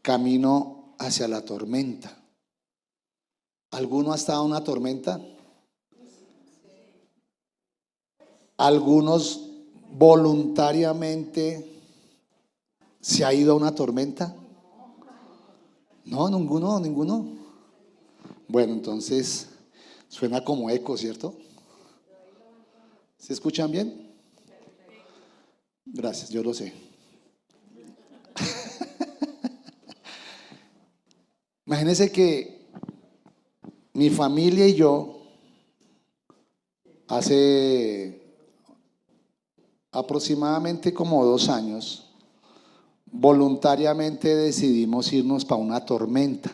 camino hacia la tormenta. ¿Alguno ha estado en una tormenta? ¿Algunos voluntariamente se ha ido a una tormenta? No, ninguno. Bueno, entonces suena como eco, ¿cierto? ¿Se escuchan bien? Gracias, yo lo sé. Imagínense que mi familia y yo hace aproximadamente como 2 años voluntariamente decidimos irnos para una tormenta.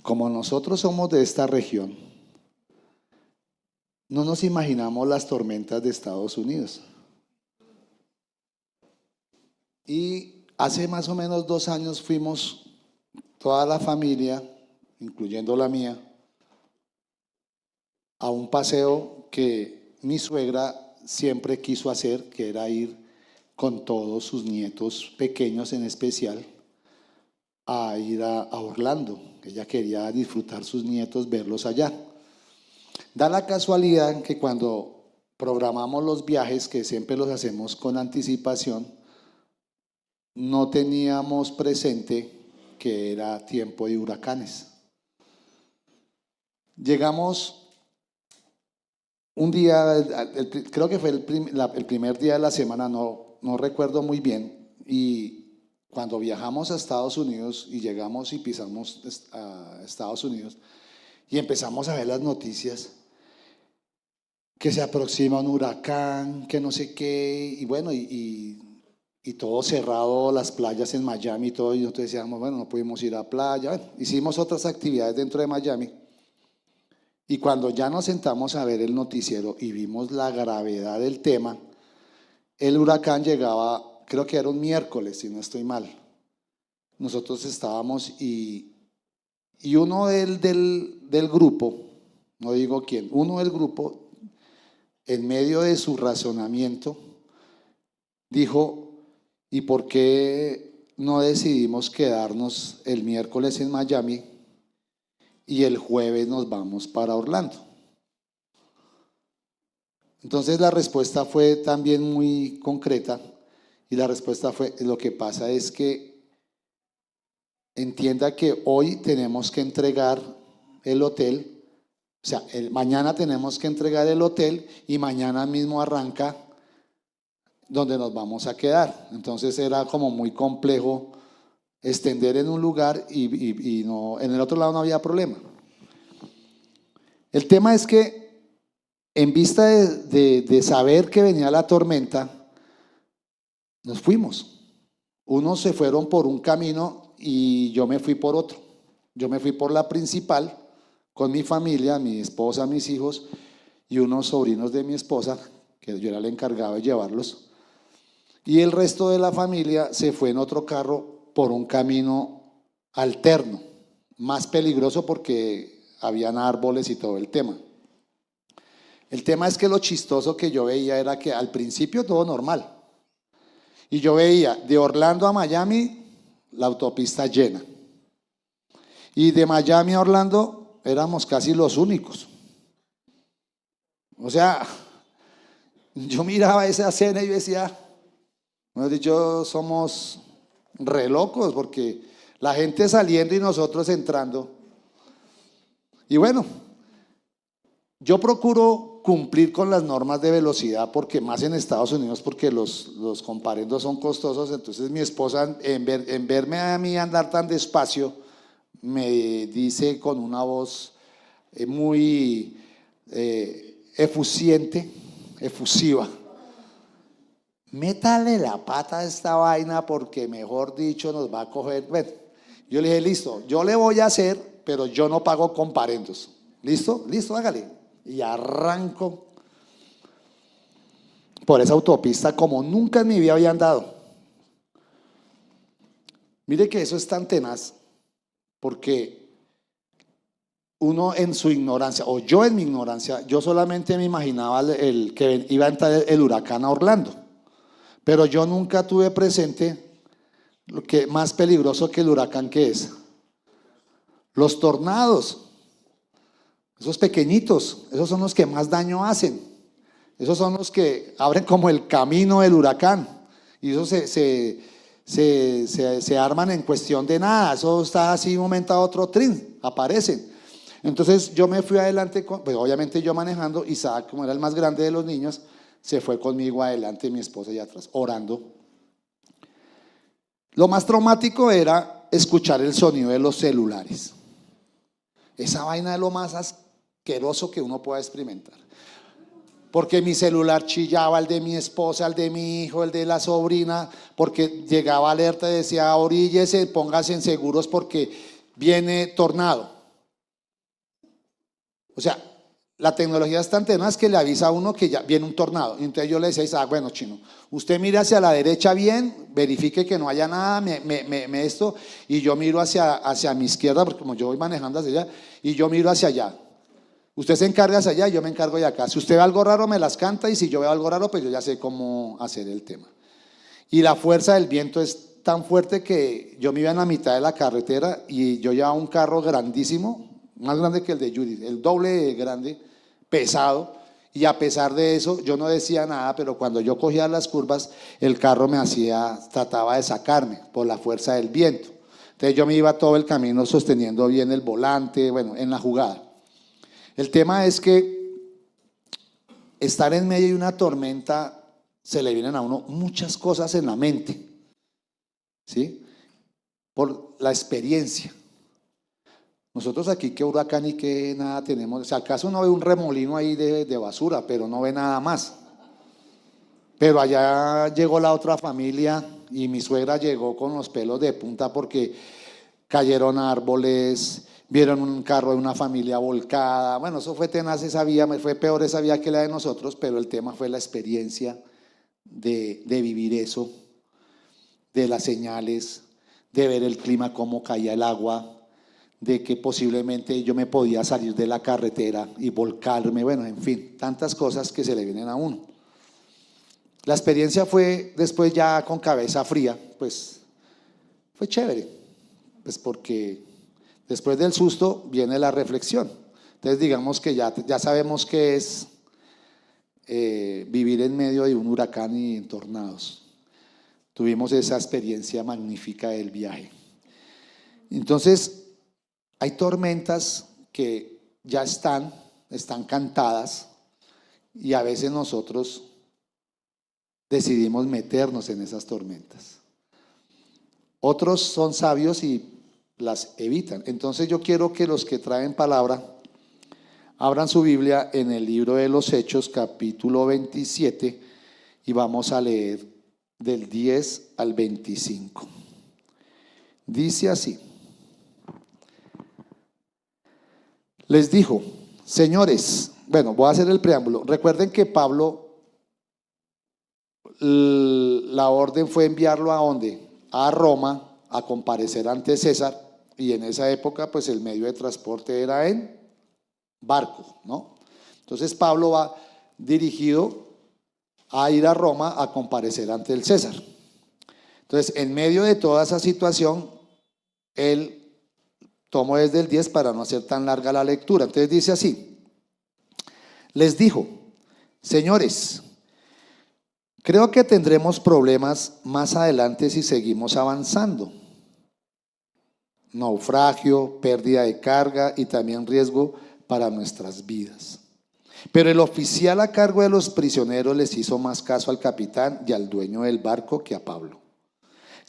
Como nosotros somos de esta región, no nos imaginamos las tormentas de Estados Unidos. Y hace más o menos 2 años fuimos toda la familia, incluyendo la mía, a un paseo que mi suegra siempre quiso hacer, que era ir con todos sus nietos pequeños en especial, a ir a Orlando. Ella quería disfrutar sus nietos, verlos allá. Da la casualidad que cuando programamos los viajes, que siempre los hacemos con anticipación, no teníamos presente que era tiempo de huracanes. Llegamos un día, creo que fue el primer día de la semana, no recuerdo muy bien, y cuando viajamos a Estados Unidos y llegamos y pisamos a Estados Unidos y empezamos a ver las noticias, que se aproxima un huracán, que no sé qué, y bueno, y todo cerrado, las playas en Miami y todo, y nosotros decíamos, bueno, no pudimos ir a playa. Bueno, hicimos otras actividades dentro de Miami, y cuando ya nos sentamos a ver el noticiero y vimos la gravedad del tema, el huracán llegaba, creo que era un miércoles, si no estoy mal. Nosotros estábamos y uno del grupo, no digo quién, uno del grupo, en medio de su razonamiento, dijo, ¿y por qué no decidimos quedarnos el miércoles en Miami y el jueves nos vamos para Orlando? Entonces la respuesta fue también muy concreta, y la respuesta fue, lo que pasa es que entienda que hoy tenemos que entregar el hotel, o sea, mañana tenemos que entregar el hotel y mañana mismo arranca donde nos vamos a quedar. Entonces era como muy complejo extender en un lugar y no, en el otro lado no había problema. El tema es que en vista de saber que venía la tormenta, nos fuimos. Unos se fueron por un camino y yo me fui por otro. Yo me fui por la principal con mi familia, mi esposa, mis hijos y unos sobrinos de mi esposa, que yo era el encargado de llevarlos. Y el resto de la familia se fue en otro carro por un camino alterno, más peligroso porque habían árboles y todo el tema. El tema es que lo chistoso que yo veía era que al principio todo normal. Y yo veía de Orlando a Miami la autopista llena. Y de Miami a Orlando éramos casi los únicos. O sea, yo miraba esa escena y decía, hemos dicho, somos re locos porque la gente saliendo y nosotros entrando. Y bueno, yo procuro cumplir con las normas de velocidad, porque más en Estados Unidos, porque los comparendos son costosos. Entonces mi esposa, en verme a mí andar tan despacio, me dice con una voz muy efusiva, métale la pata a esta vaina porque mejor dicho nos va a coger. Bueno, yo le dije, listo, yo le voy a hacer, pero yo no pago comparendos. ¿Listo? Listo, hágale. Y arranco por esa autopista como nunca en mi vida había andado. Mire que eso es tan tenaz, porque uno en su ignorancia, o yo en mi ignorancia, yo solamente me imaginaba que iba a entrar el huracán a Orlando, pero yo nunca tuve presente Lo que más peligroso que el huracán, ¿qué es? Los tornados. Esos pequeñitos, esos son los que más daño hacen. Esos son los que abren como el camino del huracán. Y esos se arman en cuestión de nada. Eso está así, un momento a otro, trin, aparecen. Entonces yo me fui adelante, pues obviamente yo manejando, Isaac, como era el más grande de los niños, se fue conmigo adelante, mi esposa allá atrás, orando. Lo más traumático era escuchar el sonido de los celulares. Esa vaina es lo más asqueroso que uno pueda experimentar. Porque mi celular chillaba, el de mi esposa, el de mi hijo, el de la sobrina, porque llegaba alerta y decía, oríllese, póngase en seguros porque viene tornado. O sea, la tecnología es tan tenaz que le avisa a uno que ya viene un tornado. Y entonces yo le decía a Isaac, bueno, chino, usted mire hacia la derecha bien, verifique que no haya nada, esto, y yo miro hacia mi izquierda, porque como yo voy manejando hacia allá, y yo miro hacia allá. Usted se encarga hacia allá y yo me encargo de acá. Si usted ve algo raro, me las canta, y si yo veo algo raro, pues yo ya sé cómo hacer el tema. Y la fuerza del viento es tan fuerte que yo me iba en la mitad de la carretera y yo llevaba un carro grandísimo, más grande que el de Judith, el doble de grande, pesado, y a pesar de eso yo no decía nada, pero cuando yo cogía las curvas el carro trataba de sacarme por la fuerza del viento. Entonces yo me iba todo el camino sosteniendo bien el volante, bueno, en la jugada. El tema es que estar en medio de una tormenta se le vienen a uno muchas cosas en la mente, ¿sí? Por la experiencia. Nosotros aquí qué huracán y qué nada tenemos. O sea, acaso uno ve un remolino ahí de basura, pero no ve nada más. Pero allá llegó la otra familia y mi suegra llegó con los pelos de punta porque cayeron árboles, vieron un carro de una familia volcada. Bueno, eso fue tenaz esa vía, fue peor esa vía que la de nosotros, pero el tema fue la experiencia de vivir eso, de las señales, de ver el clima, cómo caía el agua, de que posiblemente yo me podía salir de la carretera y volcarme, bueno, en fin, tantas cosas que se le vienen a uno. La experiencia fue después ya con cabeza fría, pues fue chévere, pues porque después del susto viene la reflexión. Entonces digamos que ya sabemos qué es vivir en medio de un huracán y en tornados. Tuvimos esa experiencia magnífica del viaje. Entonces, hay tormentas que ya están cantadas y a veces nosotros decidimos meternos en esas tormentas. Otros son sabios y las evitan. Entonces yo quiero que los que traen palabra abran su Biblia en el libro de los Hechos, capítulo 27, y vamos a leer del 10 al 25. Dice así. Les dijo, señores, bueno, voy a hacer el preámbulo. Recuerden que Pablo, la orden fue enviarlo ¿a dónde? A Roma, a comparecer ante César, y en esa época pues el medio de transporte era en barco, ¿no? Entonces Pablo va dirigido a ir a Roma a comparecer ante el César. Entonces, en medio de toda esa situación, él tomo desde el 10 para no hacer tan larga la lectura. Entonces dice así, les dijo, señores, creo que tendremos problemas más adelante si seguimos avanzando. Naufragio, pérdida de carga y también riesgo para nuestras vidas. Pero el oficial a cargo de los prisioneros les hizo más caso al capitán y al dueño del barco que a Pablo,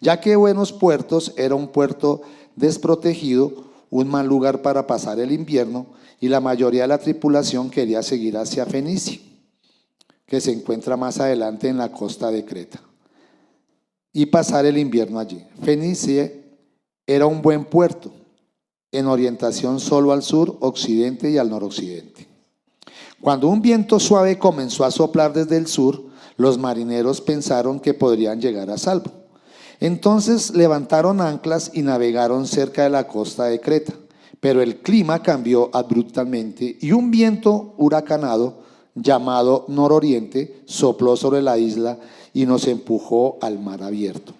ya que Buenos Puertos era un puerto desprotegido, un mal lugar para pasar el invierno, y la mayoría de la tripulación quería seguir hacia Fenicia, que se encuentra más adelante en la costa de Creta, y pasar el invierno allí. Fenicia era un buen puerto, en orientación solo al sur, occidente y al noroccidente. Cuando un viento suave comenzó a soplar desde el sur, los marineros pensaron que podrían llegar a salvo. Entonces levantaron anclas y navegaron cerca de la costa de Creta, pero el clima cambió abruptamente y un viento huracanado llamado nororiente sopló sobre la isla y nos empujó al mar abierto.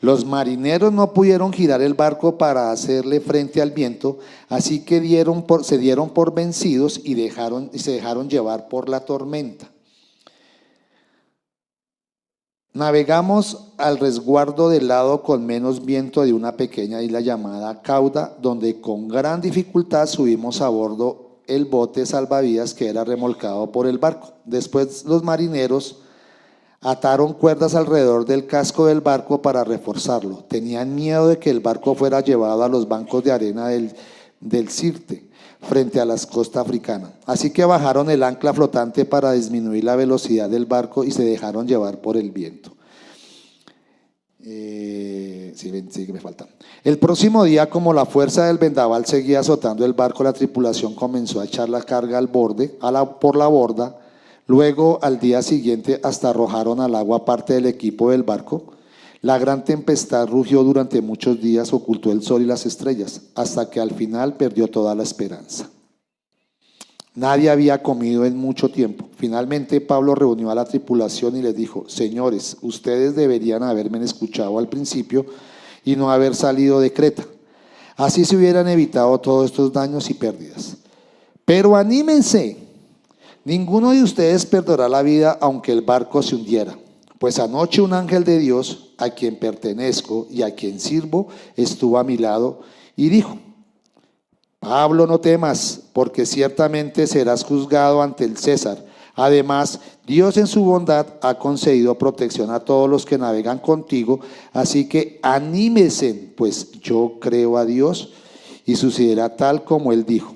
Los marineros no pudieron girar el barco para hacerle frente al viento, así que se dieron por vencidos y se dejaron llevar por la tormenta. Navegamos al resguardo del lado con menos viento de una pequeña isla llamada Cauda, donde con gran dificultad subimos a bordo el bote salvavidas que era remolcado por el barco. Después los marineros ataron cuerdas alrededor del casco del barco para reforzarlo. Tenían miedo de que el barco fuera llevado a los bancos de arena del Sirte, frente a las costas africanas. Así que bajaron el ancla flotante para disminuir la velocidad del barco y se dejaron llevar por el viento. Sí, que me falta. El próximo día, como la fuerza del vendaval seguía azotando el barco, la tripulación comenzó a echar la carga por la borda. Luego, al día siguiente, hasta arrojaron al agua parte del equipo del barco. La gran tempestad rugió durante muchos días, ocultó el sol y las estrellas, hasta que al final perdió toda la esperanza. Nadie había comido en mucho tiempo. Finalmente Pablo reunió a la tripulación y les dijo: señores, ustedes deberían haberme escuchado al principio y no haber salido de Creta. Así se hubieran evitado todos estos daños y pérdidas. Pero anímense. Ninguno de ustedes perderá la vida aunque el barco se hundiera. Pues anoche un ángel de Dios, a quien pertenezco y a quien sirvo, estuvo a mi lado y dijo: Pablo, no temas, porque ciertamente serás juzgado ante el César. Además, Dios en su bondad ha concedido protección a todos los que navegan contigo, así que anímese, pues yo creo a Dios y sucederá tal como Él dijo.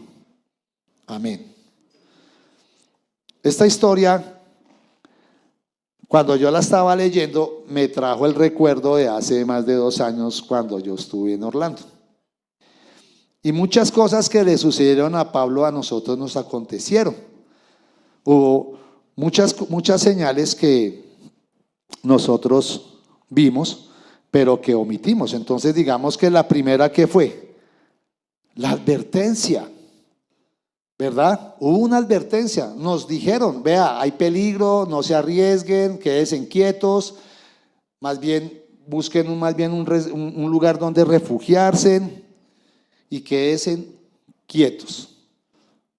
Amén. Esta historia, cuando yo la estaba leyendo, me trajo el recuerdo de hace más de 2 años cuando yo estuve en Orlando. Y muchas cosas que le sucedieron a Pablo a nosotros nos acontecieron. Hubo muchas señales que nosotros vimos, pero que omitimos. Entonces digamos que la primera, ¿qué fue? La advertencia. ¿Verdad? Hubo una advertencia, nos dijeron: vea, hay peligro, no se arriesguen, quédense inquietos, más bien busquen un lugar donde refugiarse y quédense quietos.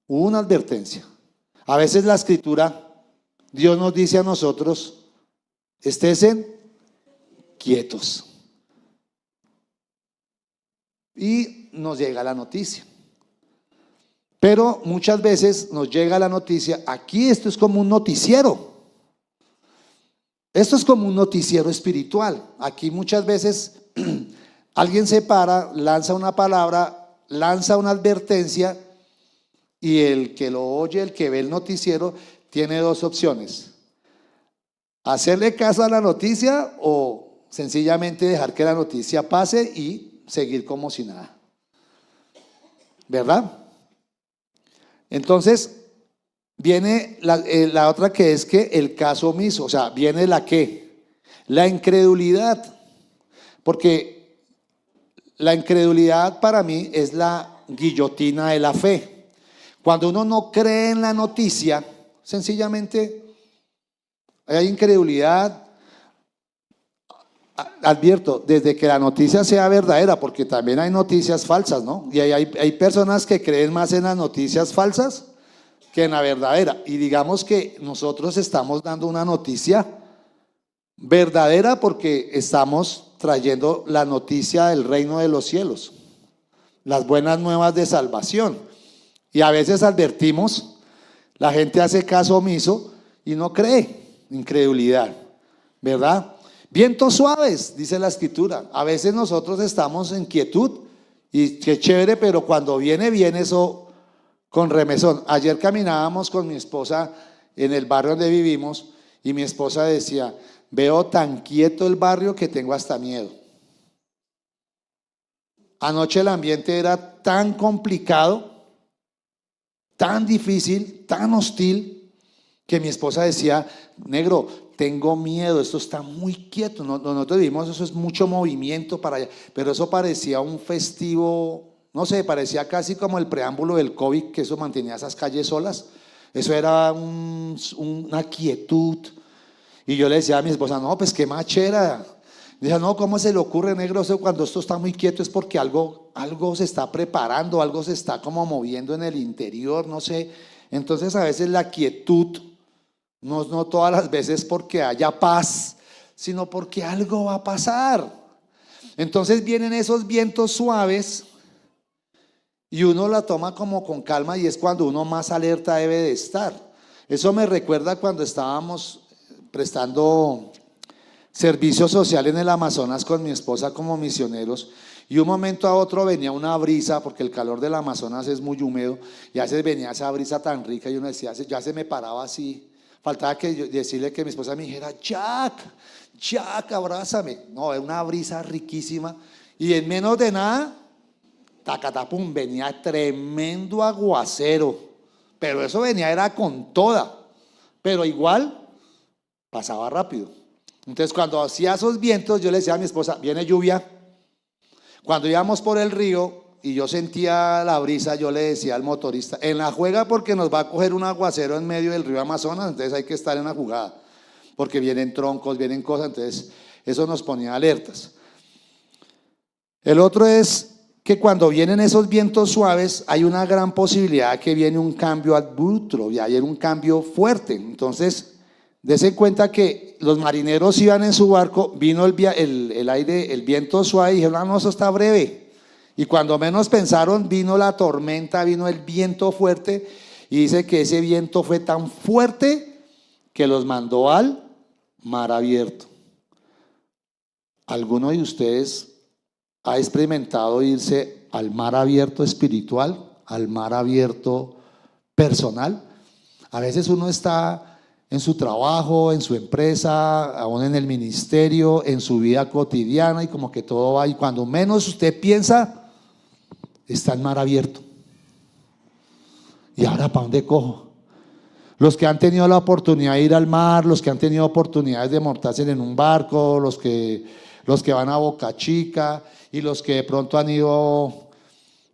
Hubo una advertencia. A veces la Escritura, Dios nos dice a nosotros: esténse quietos. Y nos llega la noticia. Pero muchas veces nos llega la noticia, aquí esto es como un noticiero. Esto es como un noticiero espiritual. Aquí muchas veces alguien se para, lanza una palabra, lanza una advertencia, y el que lo oye, el que ve el noticiero, tiene 2 opciones: hacerle caso a la noticia o sencillamente dejar que la noticia pase y seguir como si nada. ¿Verdad? Entonces, viene la otra, que es que el caso omiso, o sea, viene la ¿qué? La incredulidad. Porque la incredulidad para mí es la guillotina de la fe. Cuando uno no cree en la noticia, sencillamente hay incredulidad. Advierto, desde que la noticia sea verdadera, porque también hay noticias falsas, ¿no? Y hay personas que creen más en las noticias falsas que en la verdadera. Y digamos que nosotros estamos dando una noticia verdadera porque estamos trayendo la noticia del reino de los cielos, las buenas nuevas de salvación. Y a veces advertimos, la gente hace caso omiso y no cree, incredulidad, ¿verdad? Vientos suaves, dice la Escritura. A veces nosotros estamos en quietud y qué chévere, pero cuando viene eso con remesón. Ayer caminábamos con mi esposa en el barrio donde vivimos y mi esposa decía: veo tan quieto el barrio que tengo hasta miedo. Anoche el ambiente era tan complicado, tan difícil, tan hostil, que mi esposa decía: negro, tengo miedo, esto está muy quieto. Nosotros vimos, eso es mucho movimiento para allá, pero eso parecía un festivo, no sé, parecía casi como el preámbulo del COVID, que eso mantenía esas calles solas. Eso era una quietud. Y yo le decía a mi esposa: no, pues qué machera, Dije, no, ¿cómo se le ocurre, negro? Eso cuando esto está muy quieto es porque algo se está preparando, algo se está como moviendo en el interior, no sé. Entonces a veces la quietud, no todas las veces porque haya paz, sino porque algo va a pasar. Entonces vienen esos vientos suaves y uno la toma como con calma y es cuando uno más alerta debe de estar. Eso me recuerda cuando estábamos prestando servicio social en el Amazonas con mi esposa como misioneros y un momento a otro venía una brisa porque el calor del Amazonas es muy húmedo y a veces venía esa brisa tan rica y uno decía, ya se me paraba así, faltaba decirle que mi esposa me dijera, Jack, abrázame. No, es una brisa riquísima y en menos de nada, tacatapum, venía tremendo aguacero, pero eso venía era con toda, pero igual pasaba rápido. Entonces cuando hacía esos vientos yo le decía a mi esposa, viene lluvia. Cuando íbamos por el río y yo sentía la brisa, yo le decía al motorista, en la juega porque nos va a coger un aguacero en medio del río Amazonas, entonces hay que estar en la jugada, porque vienen troncos, vienen cosas, entonces eso nos ponía alertas. El otro es que cuando vienen esos vientos suaves hay una gran posibilidad que viene un cambio abrupto y hay un cambio fuerte. Entonces dese cuenta que los marineros iban en su barco, vino el aire, el viento suave y dijeron, no, eso está breve. Y cuando menos pensaron, vino la tormenta, vino el viento fuerte y dice que ese viento fue tan fuerte que los mandó al mar abierto. ¿Alguno de ustedes ha experimentado irse al mar abierto espiritual, al mar abierto personal? A veces uno está en su trabajo, en su empresa, aún en el ministerio, en su vida cotidiana y como que todo va y cuando menos usted piensa, está en mar abierto. ¿Y ahora para dónde cojo? Los que han tenido la oportunidad de ir al mar, los que han tenido oportunidades de montarse en un barco, los que van a Boca Chica y los que de pronto han ido.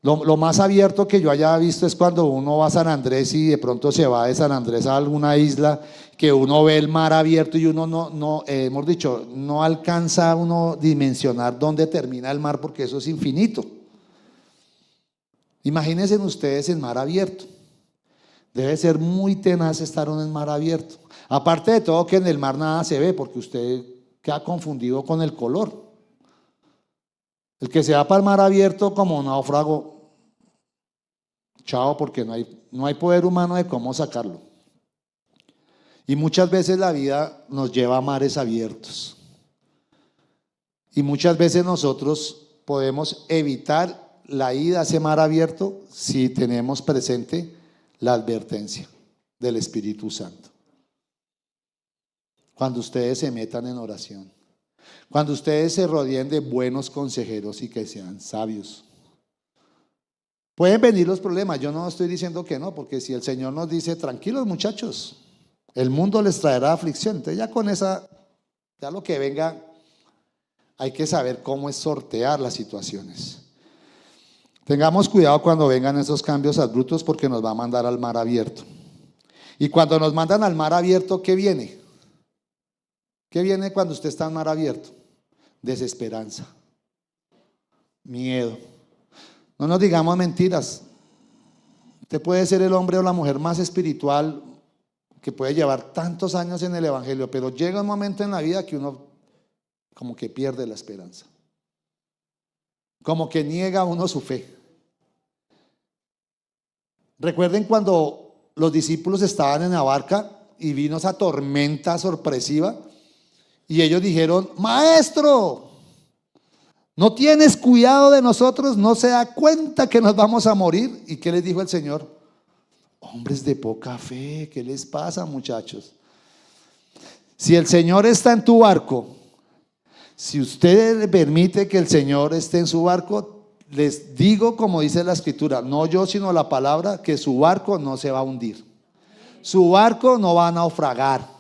Lo más abierto que yo haya visto es cuando uno va a San Andrés y de pronto se va de San Andrés a alguna isla, que uno ve el mar abierto y uno hemos dicho, no alcanza uno dimensionar dónde termina el mar porque eso es infinito. Imagínense ustedes en mar abierto. Debe ser muy tenaz estar en el mar abierto. Aparte de todo que en el mar nada se ve porque usted queda confundido con el color. El que se va para el mar abierto como náufrago, chao, porque no hay poder humano de cómo sacarlo. Y muchas veces la vida nos lleva a mares abiertos. Y muchas veces nosotros podemos evitar la ida a ese mar abierto si tenemos presente la advertencia del Espíritu Santo. Cuando ustedes se metan en oración. Cuando ustedes se rodeen de buenos consejeros y que sean sabios. Pueden venir los problemas, yo no estoy diciendo que no, porque si el Señor nos dice, tranquilos muchachos, el mundo les traerá aflicción, entonces ya con esa, ya lo que venga, hay que saber cómo es sortear las situaciones. Tengamos cuidado cuando vengan esos cambios abruptos porque nos va a mandar al mar abierto. Y cuando nos mandan al mar abierto, ¿qué viene? ¿Qué viene cuando usted está en mar abierto? Desesperanza, miedo. No nos digamos mentiras. Usted puede ser el hombre o la mujer más espiritual que puede llevar tantos años en el evangelio, pero llega un momento en la vida que uno como que pierde la esperanza. Como que niega uno su fe. Recuerden cuando los discípulos estaban en la barca y vino esa tormenta sorpresiva. Y ellos dijeron, maestro, ¿no tienes cuidado de nosotros? ¿No se da cuenta que nos vamos a morir? ¿Y qué les dijo el Señor? Hombres de poca fe, ¿qué les pasa, muchachos? Si el Señor está en tu barco, si usted le permite que el Señor esté en su barco, les digo como dice la Escritura, no yo sino la palabra, que su barco no se va a hundir. Su barco no va a naufragar.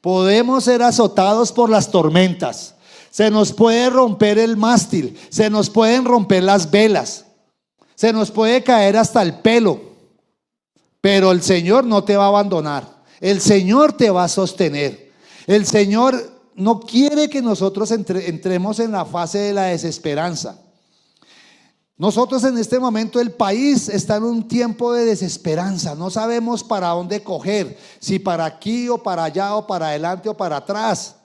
Podemos ser azotados por las tormentas, se nos puede romper el mástil, se nos pueden romper las velas, se nos puede caer hasta el pelo, pero el Señor no te va a abandonar, el Señor te va a sostener, el Señor no quiere que nosotros entremos en la fase de la desesperanza. Nosotros en este momento, el país está en un tiempo de desesperanza. No sabemos para dónde coger, si para aquí o para allá o para adelante o para atrás,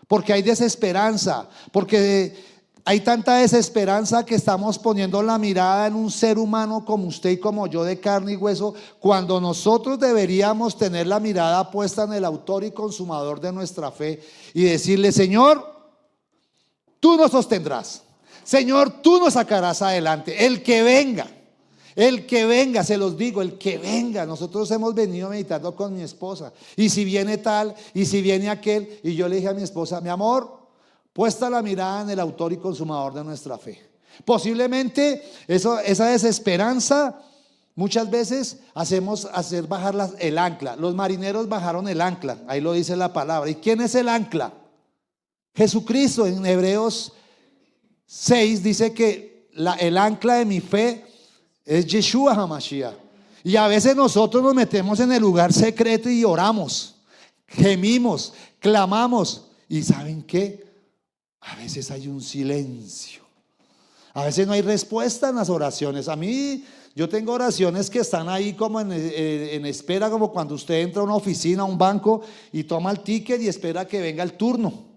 porque hay desesperanza, porque hay tanta desesperanza que estamos poniendo la mirada en un ser humano como usted y como yo, de carne y hueso, cuando nosotros deberíamos tener la mirada puesta en el autor y consumador de nuestra fe y decirle: Señor, tú nos sostendrás. Señor, tú nos sacarás adelante. El que venga, se los digo, el que venga. Nosotros hemos venido meditando con mi esposa, y si viene tal, y si viene aquel, y yo le dije a mi esposa: mi amor, puesta la mirada en el autor y consumador de nuestra fe. Posiblemente esa desesperanza muchas veces hacer bajar el ancla. Los marineros bajaron el ancla, ahí lo dice la palabra. ¿Y quién es el ancla? Jesucristo. En Hebreos 6 dice que el ancla de mi fe es Yeshua HaMashiach. Y a veces nosotros nos metemos en el lugar secreto y oramos, gemimos, clamamos. ¿Y saben qué? A veces hay un silencio. A veces no hay respuesta en las oraciones. A mí, yo tengo oraciones que están ahí como en espera, como cuando usted entra a una oficina, a un banco, y toma el ticket y espera que venga el turno.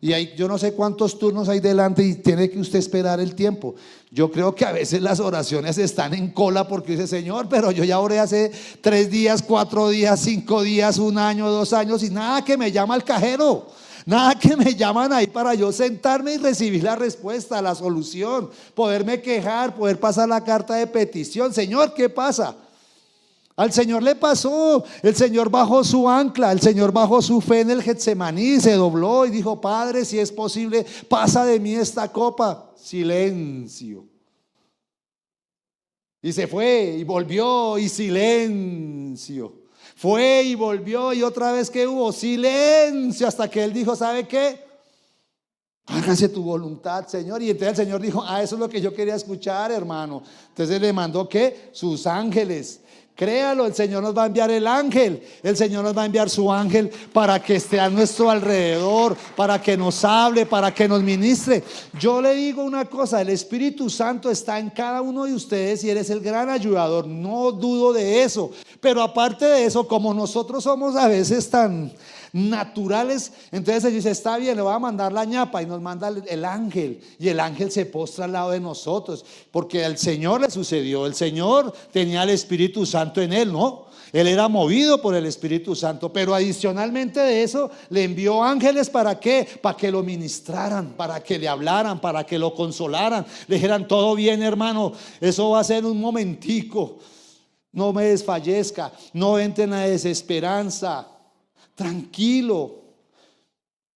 Y hay, yo no sé cuántos turnos hay delante y tiene que usted esperar el tiempo. Yo creo que a veces las oraciones están en cola, porque dice: Señor, pero yo ya oré hace 3 días, 4 días, 5 días, 1 año, 2 años, y nada que me llama el cajero. Nada que me llaman ahí para yo sentarme y recibir la respuesta, la solución, poderme quejar, poder pasar la carta de petición. Señor, ¿qué pasa? Al Señor le pasó. El Señor bajó su ancla, el Señor bajó su fe en el Getsemaní, se dobló y dijo: Padre, si es posible, pasa de mí esta copa. Silencio. Y se fue y volvió, y silencio. Fue y volvió, y otra vez que hubo silencio, hasta que él dijo: ¿sabe qué? Hágase tu voluntad, Señor. Y entonces el Señor dijo: eso es lo que yo quería escuchar, hermano. Entonces le mandó, ¿qué? Sus ángeles. Créalo, el Señor nos va a enviar el ángel. El Señor nos va a enviar su ángel para que esté a nuestro alrededor, para que nos hable, para que nos ministre. Yo le digo una cosa: el Espíritu Santo está en cada uno de ustedes y Él es el gran ayudador, no dudo de eso. Pero aparte de eso, como nosotros somos a veces tan naturales, entonces Él dice: está bien, le voy a mandar la ñapa, y nos manda el ángel, y el ángel se postra al lado de nosotros, porque al Señor le sucedió. El Señor tenía el Espíritu Santo en Él, ¿no? Él era movido por el Espíritu Santo, pero adicionalmente de eso le envió ángeles. ¿Para qué? Para que lo ministraran, para que le hablaran, para que lo consolaran, le dijeran: todo bien, hermano, eso va a ser un momentico, no me desfallezca, no entre en la desesperanza, tranquilo.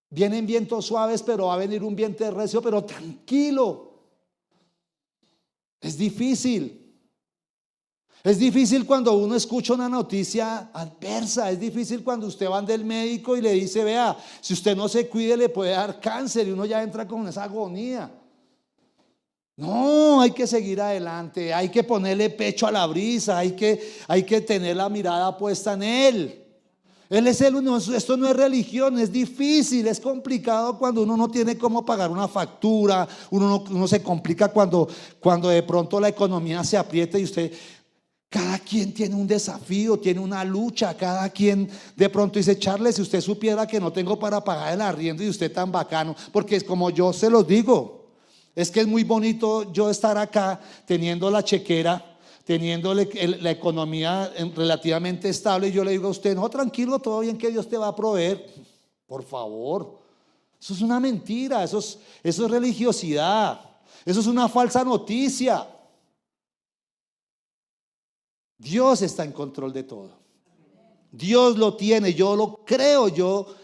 Vienen vientos suaves, pero va a venir un viento recio, pero tranquilo. Es difícil. Es difícil cuando uno escucha una noticia adversa. Es difícil cuando usted va del médico y le dice: vea, si usted no se cuide le puede dar cáncer, y uno ya entra con esa agonía. No, hay que seguir adelante, hay que ponerle pecho a la brisa, hay que tener la mirada puesta en Él. Él es el uno. Esto no es religión. Es difícil, es complicado cuando uno no tiene cómo pagar una factura. Uno se complica cuando de pronto la economía se aprieta, y usted, cada quien tiene un desafío, tiene una lucha. Cada quien de pronto dice: Charles, si usted supiera que no tengo para pagar el arriendo, y usted tan bacano. Porque es como yo se los digo, es que es muy bonito yo estar acá teniendo la chequera, teniendo la economía relativamente estable, y yo le digo a usted: no, tranquilo, todo bien, que Dios te va a proveer. Por favor, eso es una mentira, eso es religiosidad, eso es una falsa noticia. Dios está en control de todo. Dios lo tiene, yo lo creo.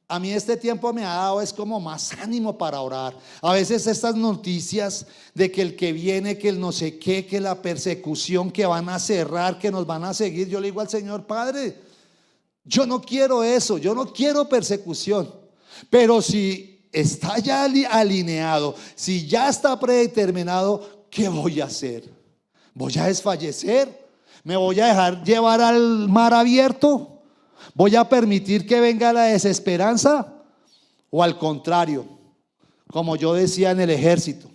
A mí este tiempo me ha dado es como más ánimo para orar. A veces estas noticias de que el que viene, que el no sé qué, que la persecución, que van a cerrar, que nos van a seguir, yo le digo al Señor: Padre, yo no quiero eso, yo no quiero persecución. Pero si está ya alineado, si ya está predeterminado, ¿qué voy a hacer? ¿Voy a desfallecer? ¿Me voy a dejar llevar al mar abierto? ¿Voy a permitir que venga la desesperanza? O al contrario, como yo decía en el ejército.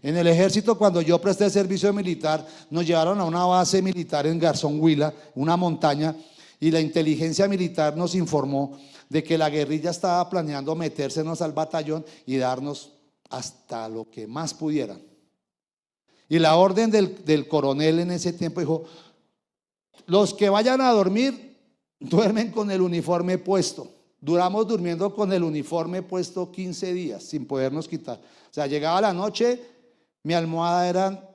En el ejército, cuando yo presté servicio militar, nos llevaron a una base militar en Garzón Huila, una montaña, y la inteligencia militar nos informó de que la guerrilla estaba planeando metérsenos al batallón y darnos hasta lo que más pudieran. Y la orden del coronel en ese tiempo dijo: los que vayan a dormir, duermen con el uniforme puesto. Duramos durmiendo con el uniforme puesto 15 días sin podernos quitar. O sea, llegaba la noche, mi almohada eran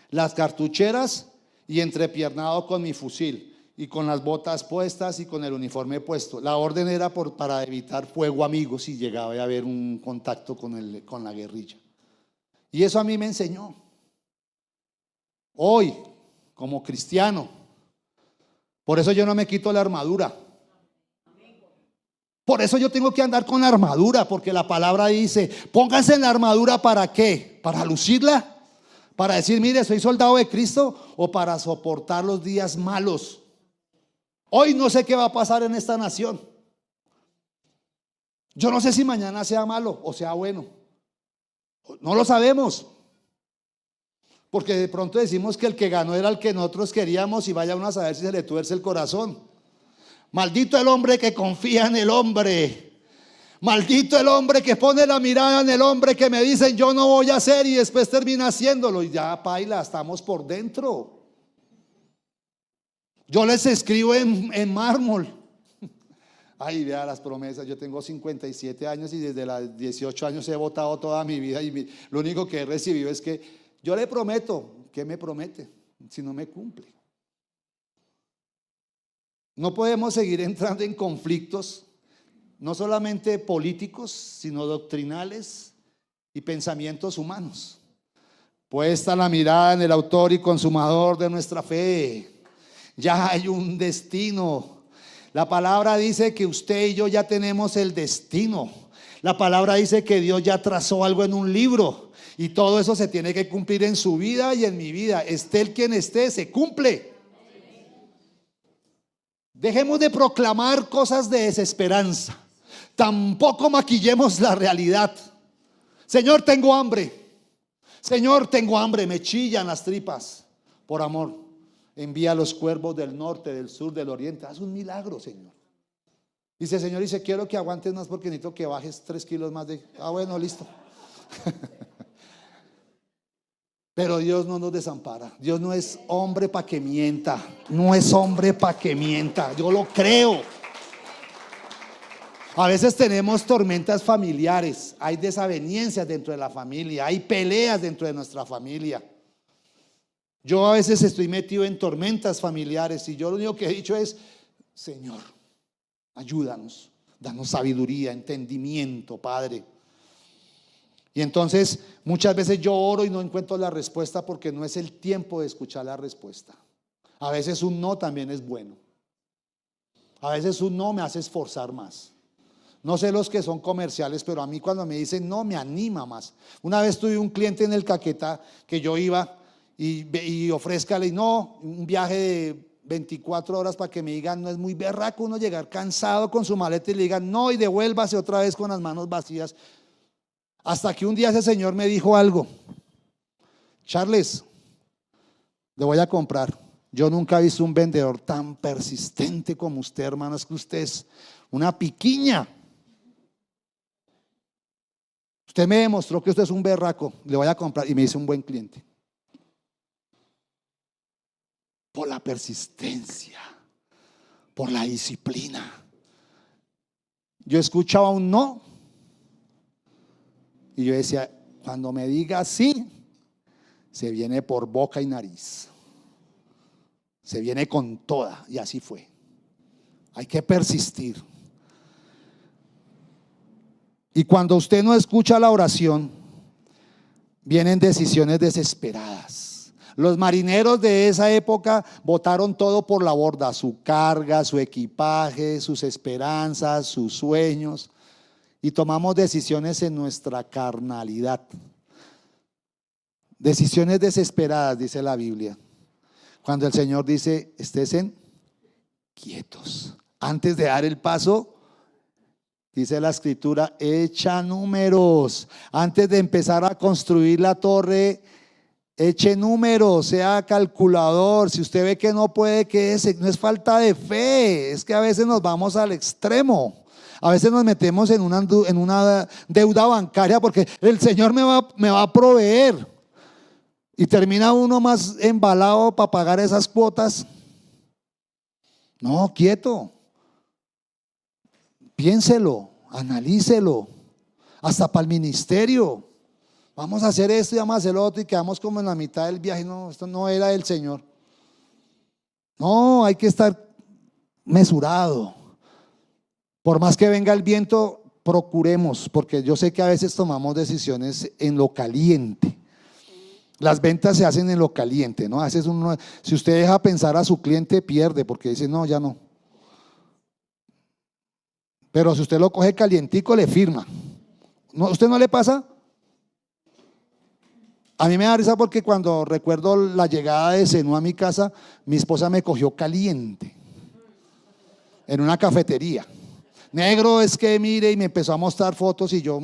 las cartucheras y entrepiernado con mi fusil y con las botas puestas y con el uniforme puesto. La orden era para evitar fuego amigo si llegaba a haber un contacto con la guerrilla. Y eso a mí me enseñó. Hoy, como cristiano, por eso yo no me quito la armadura. Por eso yo tengo que andar con armadura, porque la palabra dice: pónganse en la armadura. ¿Para qué? ¿Para lucirla? ¿Para decir, mire, soy soldado de Cristo? ¿O para soportar los días malos? Hoy no sé qué va a pasar en esta nación. Yo no sé si mañana sea malo o sea bueno. No lo sabemos. Porque de pronto decimos que el que ganó era el que nosotros queríamos y vaya uno a saber si se le tuerce el corazón. Maldito el hombre que confía en el hombre. Maldito el hombre que pone la mirada en el hombre, que me dicen yo no voy a hacer y después termina haciéndolo. Y ya paila, estamos por dentro. Yo les escribo en mármol. Ay, vea las promesas. Yo tengo 57 años y desde los 18 años he votado toda mi vida y lo único que he recibido es que yo le prometo. ¿Qué me promete si no me cumple? No podemos seguir entrando en conflictos, no solamente políticos, sino doctrinales y pensamientos humanos. Puesta la mirada en el autor y consumador de nuestra fe. Ya hay un destino. La palabra dice que usted y yo ya tenemos el destino. La palabra dice que Dios ya trazó algo en un libro y todo eso se tiene que cumplir en su vida y en mi vida. Esté el quien esté, se cumple. Dejemos de proclamar cosas de desesperanza. Tampoco maquillemos la realidad. Señor, tengo hambre. Señor, tengo hambre. Me chillan las tripas. Por amor, envía a los cuervos del norte, del sur, del oriente. Haz un milagro, Señor. Dice, Señor, dice, quiero que aguantes más porque necesito que bajes 3 kilos más de... Ah, bueno, listo. Pero Dios no nos desampara. Dios no es hombre para que mienta. No es hombre para que mienta. Yo lo creo. A veces tenemos tormentas familiares. Hay desavenencias dentro de la familia. Hay peleas dentro de nuestra familia. Yo a veces estoy metido en tormentas familiares y yo lo único que he dicho es: Señor, ayúdanos. Danos sabiduría, entendimiento, Padre. Y entonces muchas veces yo oro y no encuentro la respuesta porque no es el tiempo de escuchar la respuesta. A veces un no también es bueno. A veces un no me hace esforzar más. No sé los que son comerciales, pero a mí cuando me dicen no me anima más. Una vez tuve un cliente en el Caquetá que yo iba y ofrézcale, no, un viaje de 24 horas para que me digan, no es muy berraco uno llegar cansado con su maleta y le digan no y devuélvase otra vez con las manos vacías. Hasta que un día ese señor me dijo algo: Charles, le voy a comprar. Yo nunca he visto un vendedor tan persistente como usted, hermano. Es que usted es una piquiña. Usted me demostró que usted es un berraco. Le voy a comprar. Y me hizo un buen cliente. Por la persistencia, por la disciplina. Yo escuchaba un no y yo decía, cuando me diga sí, se viene por boca y nariz. Se viene con toda. Y así fue. Hay que persistir. Y cuando usted no escucha la oración, vienen decisiones desesperadas. Los marineros de esa época botaron todo por la borda: su carga, su equipaje, sus esperanzas, sus sueños, y tomamos decisiones en nuestra carnalidad. Decisiones desesperadas, dice la Biblia. Cuando el Señor dice, estén quietos. Antes de dar el paso, Dice la escritura, echa números. Antes de empezar a construir la torre, eche números, sea calculador. Si usted ve que no puede, quédese. No es falta de fe, es que a veces nos vamos al extremo. A veces nos metemos en una deuda bancaria porque el Señor me va a proveer. Y termina uno más embalado para pagar esas cuotas. No, quieto. Piénselo, analícelo. Hasta para el ministerio. Vamos a hacer esto y vamos a hacer lo otro y quedamos como en la mitad del viaje. No, esto no era del Señor. No, hay que estar mesurado. Por más que venga el viento, procuremos, porque yo sé que a veces tomamos decisiones en lo caliente. Las ventas se hacen en lo caliente, ¿no? A veces uno, si usted deja pensar a su cliente, pierde, porque dice, no, ya no. Pero si usted lo coge calientico, le firma. ¿No, ¿usted no le pasa? A mí me da risa porque cuando recuerdo la llegada de Senú a mi casa, mi esposa me cogió caliente en una cafetería. Negro, es que mire, y me empezó a mostrar fotos y yo,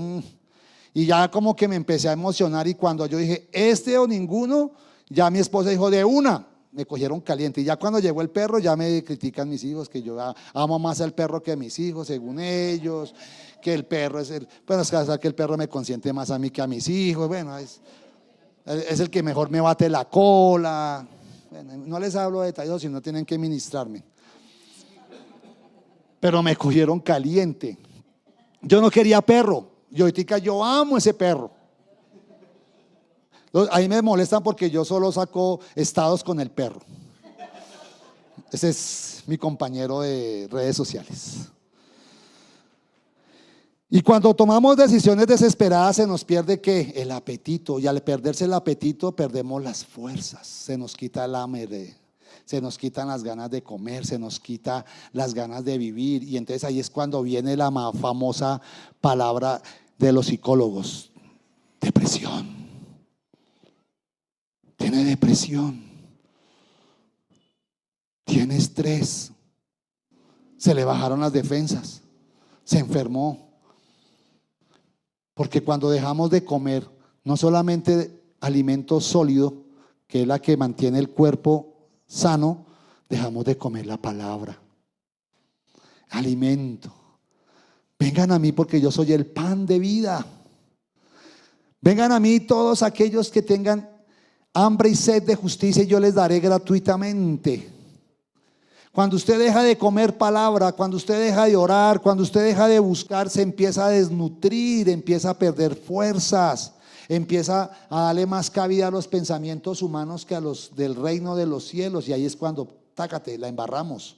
y ya como que me empecé a emocionar. Y cuando yo dije, este o ninguno, ya mi esposa dijo, de una, me cogieron caliente. Y ya cuando llegó el perro, ya me critican mis hijos, que yo amo más al perro que a mis hijos, según ellos, que el perro es bueno, es que el perro me consiente más a mí que a mis hijos. Bueno, es el que mejor me bate la cola. Bueno, no les hablo de detalles, si no tienen que ministrarme. Pero me cogieron caliente. Yo no quería perro. Y ahorita yo amo ese perro. Ahí me molestan porque yo solo saco estados con el perro. Ese es mi compañero de redes sociales. Y cuando tomamos decisiones desesperadas se nos pierde ¿qué? El apetito. Y al perderse el apetito perdemos las fuerzas. Se nos quita el hambre. Se nos quitan las ganas de comer, se nos quita las ganas de vivir. Y entonces ahí es cuando viene la famosa palabra de los psicólogos: depresión. Tiene depresión, tiene estrés, se le bajaron las defensas, se enfermó. Porque cuando dejamos de comer, no solamente alimento sólido, que es la que mantiene el cuerpo sano, dejamos de comer la palabra, alimento. Vengan a mí porque yo soy el pan de vida. Vengan a mí todos aquellos que tengan hambre y sed de justicia y yo les daré gratuitamente. Cuando usted deja de comer palabra, cuando usted deja de orar, cuando usted deja de buscar, se empieza a desnutrir, empieza a perder fuerzas, empieza a darle más cabida a los pensamientos humanos que a los del reino de los cielos. Y ahí es cuando, tácate, la embarramos.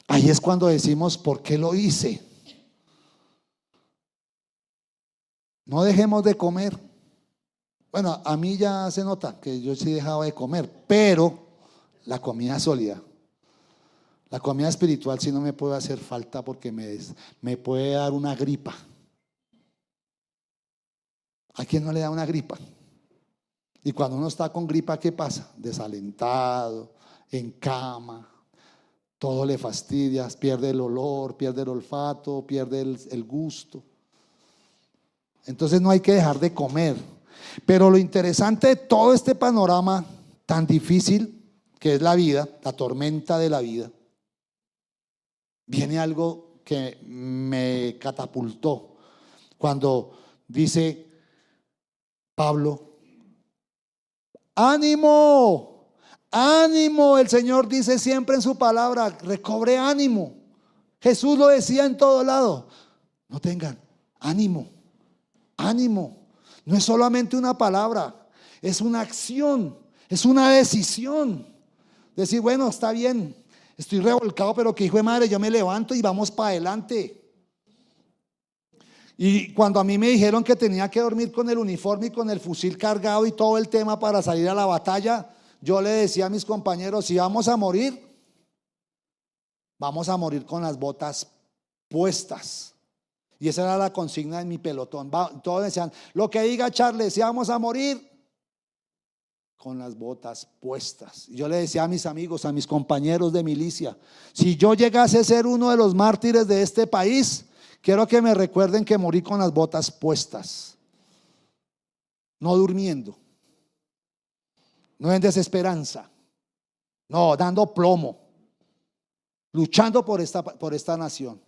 Ahí es cuando decimos, ¿por qué lo hice? No dejemos de comer. Bueno, a mí ya se nota que yo sí he dejado de comer, pero la comida sólida, la comida espiritual sí no me puede hacer falta porque me puede dar una gripa. ¿A quién no le da una gripa? Y cuando uno está con gripa, ¿qué pasa? Desalentado, en cama, todo le fastidia, pierde el olor, pierde el olfato, pierde el gusto. Entonces no hay que dejar de comer. Pero lo interesante de todo este panorama tan difícil que es la vida, la tormenta de la vida, viene algo que me catapultó cuando dice Pablo, ánimo, ánimo. El Señor dice siempre en su palabra, recobre ánimo. Jesús lo decía en todo lado. No tengan ánimo, ánimo. No es solamente una palabra, es una acción, es una decisión. Decir, bueno, está bien, estoy revolcado, pero que hijo de madre, yo me levanto y vamos para adelante. Y cuando a mí me dijeron que tenía que dormir con el uniforme y con el fusil cargado y todo el tema para salir a la batalla, yo le decía a mis compañeros, si vamos a morir con las botas puestas. Y esa era la consigna en mi pelotón. Todos decían, lo que diga Charles, si vamos a morir con las botas puestas. Y yo le decía a mis amigos, a mis compañeros de milicia, si yo llegase a ser uno de los mártires de este país, Quiero que me recuerden que morí con las botas puestas, no durmiendo, no en desesperanza, no, dando plomo, luchando por esta nación.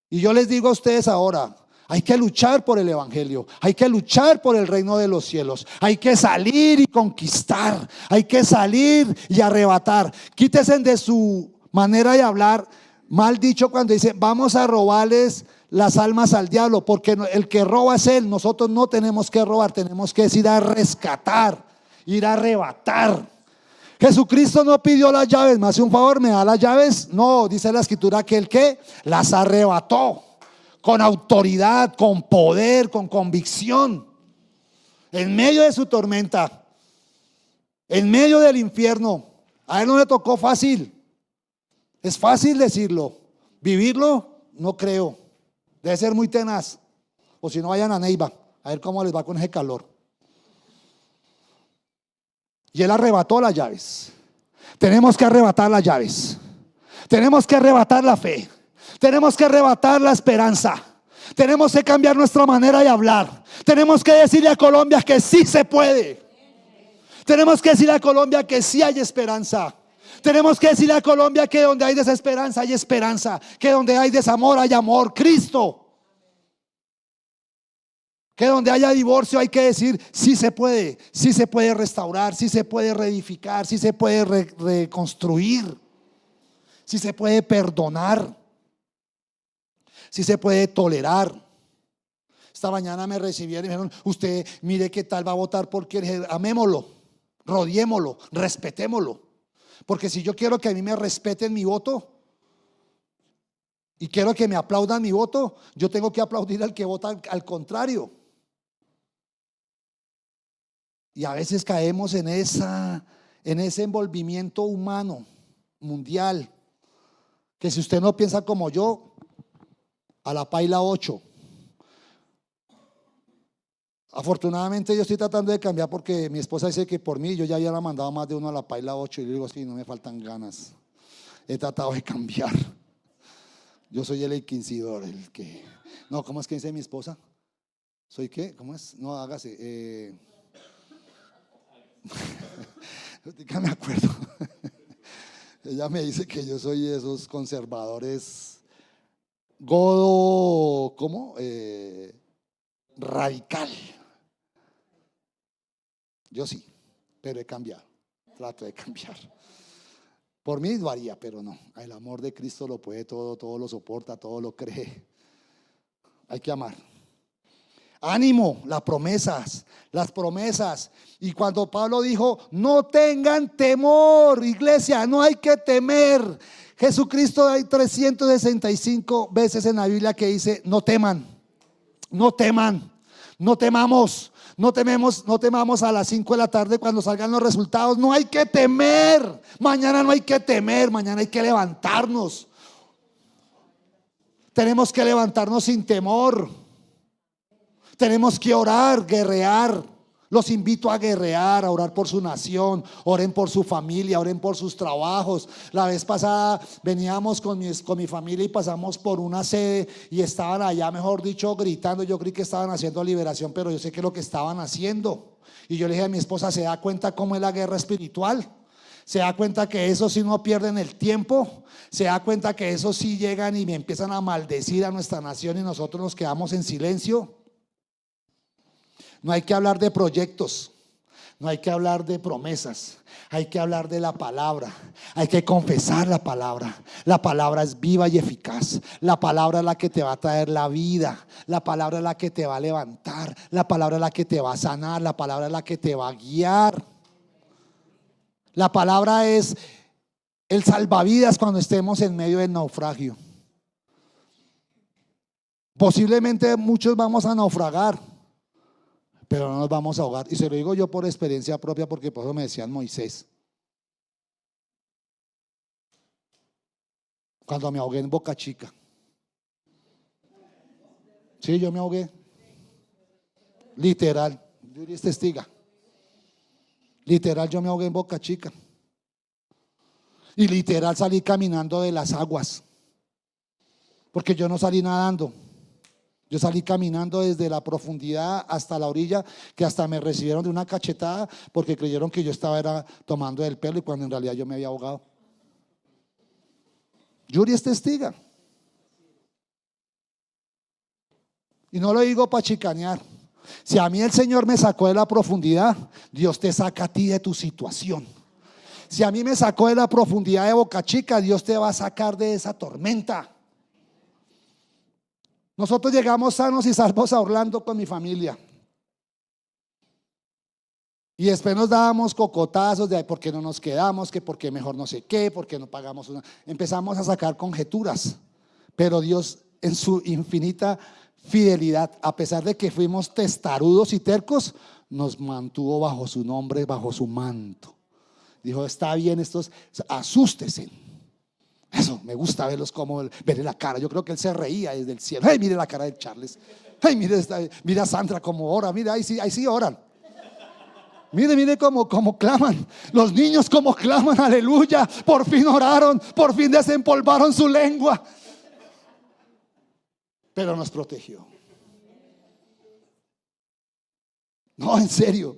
Y yo les digo a ustedes ahora, hay que luchar por el evangelio, hay que luchar por el reino de los cielos, hay que salir y conquistar, hay que salir y arrebatar. Quítense de su manera de hablar mal dicho cuando dice vamos a robarles las almas al diablo, porque el que roba es él. Nosotros no tenemos que robar, tenemos que ir a rescatar, ir a arrebatar. Jesucristo no pidió las llaves, me hace un favor, me da las llaves. No, dice la escritura que el que las arrebató con autoridad, con poder, con convicción, en medio de su tormenta, en medio del infierno. A él no le tocó fácil. Es fácil decirlo, vivirlo no creo. Debe ser muy tenaz. O si no, vayan a Neiva a ver cómo les va con ese calor. Y él arrebató las llaves. Tenemos que arrebatar las llaves. Tenemos que arrebatar la fe. Tenemos que arrebatar la esperanza. Tenemos que cambiar nuestra manera de hablar. Tenemos que decirle a Colombia que sí se puede. Tenemos que decirle a Colombia que sí hay esperanza. Tenemos que decirle a Colombia que donde hay desesperanza hay esperanza, que donde hay desamor hay amor, Cristo. Que donde haya divorcio hay que decir sí se puede restaurar, sí se puede reedificar, sí se puede reconstruir, sí se puede perdonar, sí se puede tolerar. Esta mañana me recibieron y me dijeron, usted mire qué tal va a votar porque amémoslo, rodeémoslo, respetémoslo. Porque si yo quiero que a mí me respeten mi voto y quiero que me aplaudan mi voto, yo tengo que aplaudir al que vota al contrario. Y a veces caemos en ese envolvimiento humano, mundial, que si usted no piensa como yo, a la paila 8. Afortunadamente yo estoy tratando de cambiar porque mi esposa dice que por mí yo ya había mandado más de uno a la paila 8 y yo digo, sí, no me faltan ganas. He tratado de cambiar. Yo soy el inquisidor, el que... No, ¿cómo es que dice mi esposa? ¿Soy qué? ¿Cómo es? No, hágase. Ya me acuerdo. Ella me dice que yo soy esos conservadores godo, ¿cómo? Radical. Yo sí, pero he cambiado. Trato de cambiar. Por mí lo haría, pero no. El amor de Cristo lo puede todo, todo lo soporta, todo lo cree. Hay que amar. Ánimo, las promesas. Y cuando Pablo dijo, no tengan temor, iglesia, no hay que temer. Jesucristo, hay 365 veces en la Biblia que dice, no teman, no teman, no temamos. No temamos a las 5 de la tarde cuando salgan los resultados. No hay que temer. Mañana no hay que temer. Mañana hay que levantarnos. Tenemos que levantarnos sin temor. Tenemos que orar, guerrear. Los invito a guerrear, a orar por su nación. Oren por su familia, oren por sus trabajos. La vez pasada veníamos con mi familia y pasamos por una sede y estaban allá, mejor dicho, gritando. Yo creí que estaban haciendo liberación, pero yo sé que es lo que estaban haciendo. Y yo le dije a mi esposa, ¿se da cuenta cómo es la guerra espiritual? ¿Se da cuenta que eso sí no pierden el tiempo? ¿Se da cuenta que eso sí llegan y me empiezan a maldecir a nuestra nación y nosotros nos quedamos en silencio? No hay que hablar de proyectos, no hay que hablar de promesas, hay que hablar de la palabra, hay que confesar la palabra. La palabra es viva y eficaz, la palabra es la que te va a traer la vida, la palabra es la que te va a levantar, la palabra es la que te va a sanar, la palabra es la que te va a guiar. La palabra es el salvavidas cuando estemos en medio del naufragio. Posiblemente muchos vamos a naufragar, pero no nos vamos a ahogar. Y se lo digo yo por experiencia propia, porque por eso me decían Moisés. Cuando me ahogué en Boca Chica. Sí, yo me ahogué. Literal. Yuri es testiga. Literal, yo me ahogué en Boca Chica. Y literal salí caminando de las aguas. porque yo no salí nadando. Yo salí caminando desde la profundidad hasta la orilla, que hasta me recibieron de una cachetada porque creyeron que yo estaba tomando el pelo y cuando en realidad yo me había ahogado. Yuri es testiga. Y no lo digo para chicanear. Si a mí el Señor me sacó de la profundidad, Dios te saca a ti de tu situación. Si a mí me sacó de la profundidad de Boca Chica, Dios te va a sacar de esa tormenta. Nosotros llegamos sanos y salvos a Orlando con mi familia. Y después nos dábamos cocotazos de por qué no nos quedamos, que por qué mejor no sé qué, por qué no pagamos una. Empezamos a sacar conjeturas. Pero Dios en su infinita fidelidad, a pesar de que fuimos testarudos y tercos, nos mantuvo bajo su nombre, bajo su manto. Dijo, está bien, estos, asústese. Eso, me gusta verlos como verle la cara. Yo creo que él se reía desde el cielo. Hey, mire la cara de Charles. Hey, mira a Sandra como ora. Mira, ahí sí oran. Mire cómo claman. Los niños como claman, aleluya. Por fin oraron, por fin desempolvaron su lengua. Pero nos protegió. No, en serio.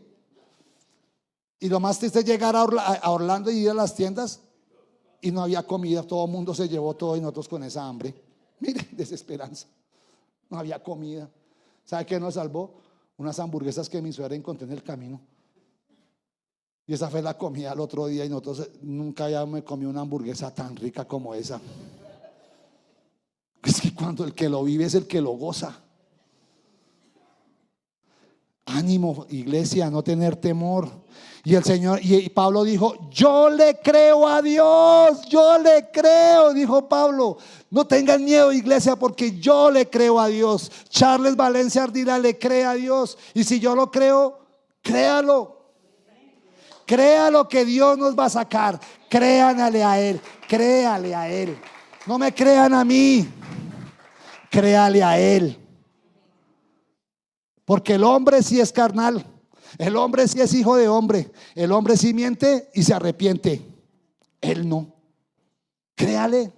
Y lo más triste es llegar a Orlando y ir a las tiendas y no había comida, todo el mundo se llevó todo y nosotros con esa hambre. Mire, desesperanza. No había comida. ¿Sabe qué nos salvó? Unas hamburguesas que mi suegra encontré en el camino. Y esa fue la comida el otro día y nosotros nunca había me comí una hamburguesa tan rica como esa. Es que cuando el que lo vive es el que lo goza. Ánimo, iglesia, no tener temor. Y el Señor, y Pablo dijo, yo le creo a Dios, yo le creo, dijo Pablo. No tengan miedo, iglesia, porque yo le creo a Dios. Charles Valencia Ardila le cree a Dios. Y si yo lo creo, créalo. Créalo que Dios nos va a sacar. Créanle a Él, créale a Él. No me crean a mí, créale a Él. Porque el hombre sí es carnal. El hombre sí es hijo de hombre. El hombre sí miente y se arrepiente. Él no. Créale.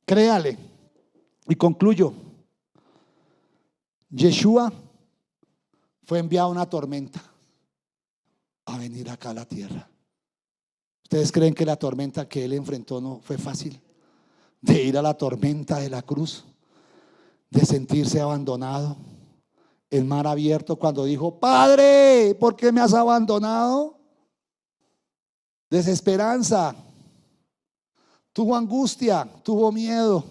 Créale. Y concluyo. Yeshua fue enviado a una tormenta a venir acá a la tierra. ¿Ustedes creen que la tormenta que él enfrentó no fue fácil? De ir a la tormenta de la cruz, de sentirse abandonado, el mar abierto cuando dijo, Padre, ¿por qué me has abandonado? Desesperanza, tuvo angustia, tuvo miedo,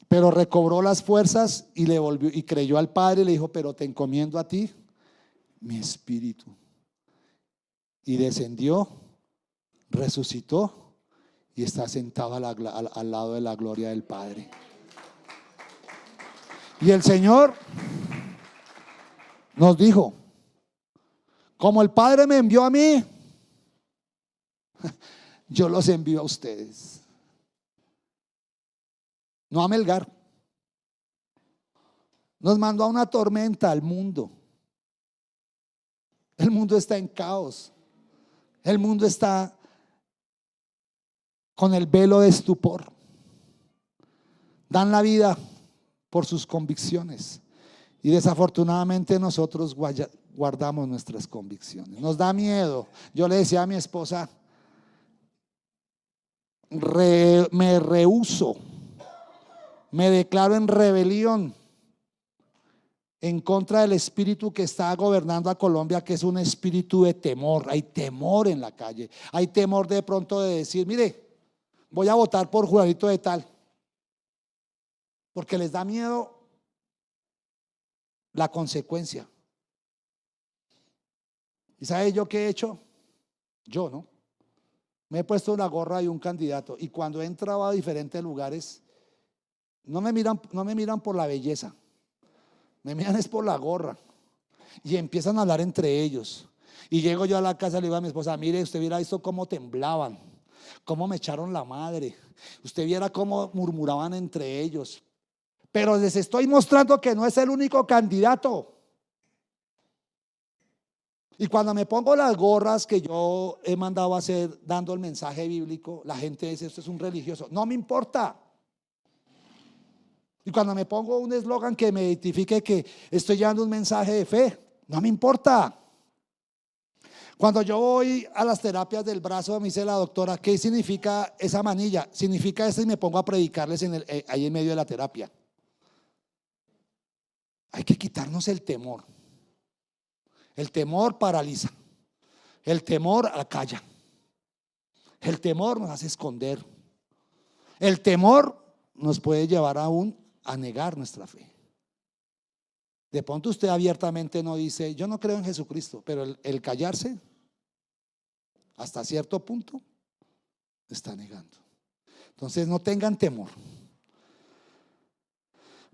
pero recobró las fuerzas y le volvió y creyó al Padre y le dijo, pero te encomiendo a ti mi espíritu. Y descendió, resucitó y está sentado al lado de la gloria del Padre. Y el Señor nos dijo, como el Padre me envió a mí, yo los envío a ustedes. No a Melgar. Nos mandó a una tormenta al mundo. El mundo está en caos. El mundo está con el velo de estupor. Dan la vida por sus convicciones. Y desafortunadamente nosotros guardamos nuestras convicciones. Nos da miedo. Yo le decía a mi esposa, me rehúso, me declaro en rebelión en contra del espíritu que está gobernando a Colombia, que es un espíritu de temor. Hay temor en la calle. Hay temor de pronto de decir, mire, voy a votar por Juanito de tal. Porque les da miedo la consecuencia. ¿Y sabe yo qué he hecho? Yo, ¿no? Me he puesto una gorra de un candidato y cuando he entrado a diferentes lugares, no me miran por la belleza. Me miran es por la gorra. Y empiezan a hablar entre ellos. Y llego yo a la casa y le digo a mi esposa, mire, usted viera esto cómo temblaban, cómo me echaron la madre. Usted viera cómo murmuraban entre ellos. Pero les estoy mostrando que no es el único candidato. Y cuando me pongo las gorras que yo he mandado a hacer dando el mensaje bíblico, la gente dice, esto es un religioso. No me importa. Y cuando me pongo un eslogan que me identifique que estoy llevando un mensaje de fe, no me importa. Cuando yo voy a las terapias del brazo, me dice la doctora, ¿qué significa esa manilla? Significa esto, y me pongo a predicarles ahí en medio de la terapia. Hay que quitarnos el temor. El temor paraliza. El temor acalla. El temor nos hace esconder. El temor nos puede llevar aún a negar nuestra fe. De pronto usted abiertamente no dice, yo no creo en Jesucristo, pero el callarse hasta cierto punto está negando. Entonces no tengan temor,